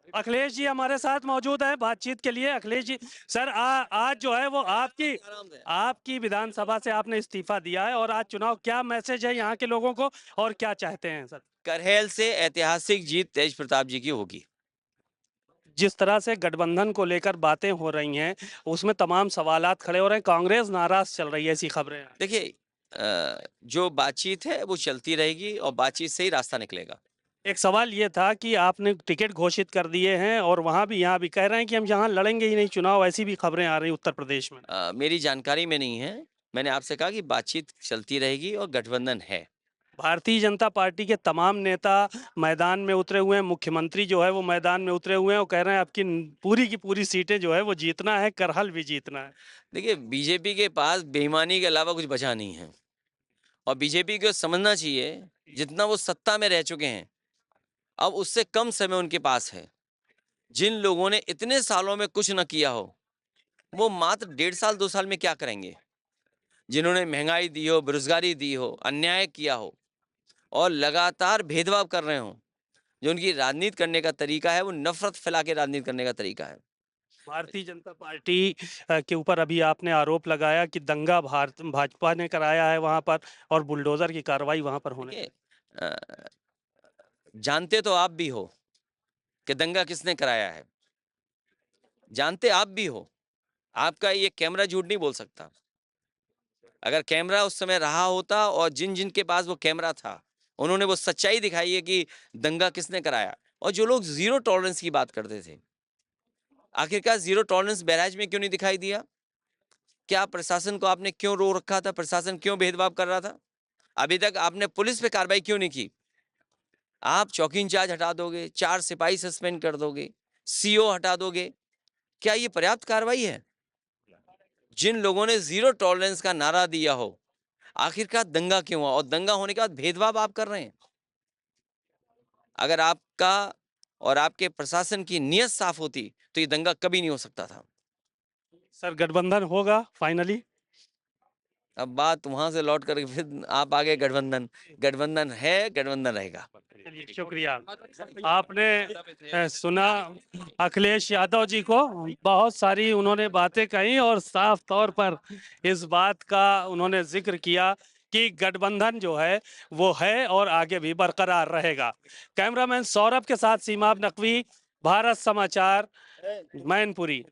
अखिलेश जी हमारे साथ मौजूद हैं बातचीत के लिए। अखिलेश जी, सर आज जो है वो आपकी आपकी विधानसभा से आपने इस्तीफा दिया है और आज चुनाव, क्या मैसेज है यहाँ के लोगों को और क्या चाहते हैं सर? करहैल से ऐतिहासिक जीत तेज प्रताप जी की होगी। जिस तरह से गठबंधन को लेकर बातें हो रही हैं उसमें तमाम सवालात खड़े हो रहे हैं, कांग्रेस नाराज चल रही है, ऐसी खबरें हैं। देखिए, जो बातचीत है वो चलती रहेगी और बातचीत से ही रास्ता निकलेगा। एक सवाल ये था कि आपने टिकट घोषित कर दिए हैं और वहां भी यहाँ भी कह रहे हैं कि हम यहाँ लड़ेंगे ही नहीं चुनाव, ऐसी भी खबरें आ रही उत्तर प्रदेश में। मेरी जानकारी में नहीं है। मैंने आपसे कहा कि बातचीत चलती रहेगी और गठबंधन है। भारतीय जनता पार्टी के तमाम नेता मैदान में उतरे हुए हैं, मुख्यमंत्री जो है वो मैदान में उतरे हुए हैं और कह रहे हैं आपकी पूरी की पूरी सीटें जो है वो जीतना है, करहल भी जीतना है। देखिए, बीजेपी के पास बेईमानी के अलावा कुछ बचा नहीं है और बीजेपी को समझना चाहिए, जितना वो सत्ता में रह चुके हैं, अब उससे कम समय उनके पास है। जिन लोगों ने इतने सालों में कुछ न किया हो, वो मात्र 1.5 साल 2 साल में क्या करेंगे? जिन्होंने महंगाई दी हो, बेरोज़गारी दी हो, अन्याय किया हो और लगातार भेदभाव कर रहे हों, जो उनकी राजनीति करने का तरीका है, वो नफ़रत फैला के राजनीति करने का तरीका है। भारतीय जनता पार्टी के ऊपर अभी आपने आरोप लगाया कि दंगा भारत भाजपा ने कराया है वहां पर और बुलडोजर की कार्रवाई वहां पर होने देखिए, लगी। अ, जानते तो आप भी हो कि दंगा किसने कराया है। जानते आप भी हो, आपका ये कैमरा झूठ नहीं बोल सकता। अगर कैमरा उस समय रहा होता और जिन-जिन के पास वो कैमरा था, उन्होंने वो सच्चाई दिखाई है कि दंगा किसने कराया। और जो लोग ज़ीरो टॉलरेंस की बात करते थे, आखिरकार ज़ीरो टॉलरेंस बहराइच में क्यों नहीं दिखाई दिया? क्या प्रशासन को आपने क्यों रो रखा था? प्रशासन क्यों भेदभाव कर रहा था? अभी तक आपने पुलिस पे कार्रवाई क्यों नहीं की? आप चौकी इंचार्ज हटा दोगे, 4 सिपाही सस्पेंड कर दोगे, सीओ हटा दोगे। क्या ये पर्याप्त कार्रवाई है? जिन लोगों ने ज़ीरो टॉलरेंस का नारा दिया हो, आखिरकार दंगा क्यों हुआ? और दंगा होने के बाद भेदभाव आप कर रहे हैं। अगर आपका और आपके प्रशासन की नीयत साफ होती, तो ये दंगा कभी नहीं हो सकता था। सर गठबंधन होगा फाइनली? अब बात वहाँ से लौट कर फिर आप आ गए गठबंधन। गठबंधन है, गठबंधन रहेगा। चलिए, शुक्रिया। आपने सुना अखिलेश यादव जी को, बहुत सारी उन्होंने बातें कही और साफ तौर पर इस बात का उन्होंने जिक्र किया कि गठबंधन जो है वो है और आगे भी बरकरार रहेगा। कैमरामैन सौरभ के साथ सीमाब नकवी, भारत समाचार, मैनपुरी।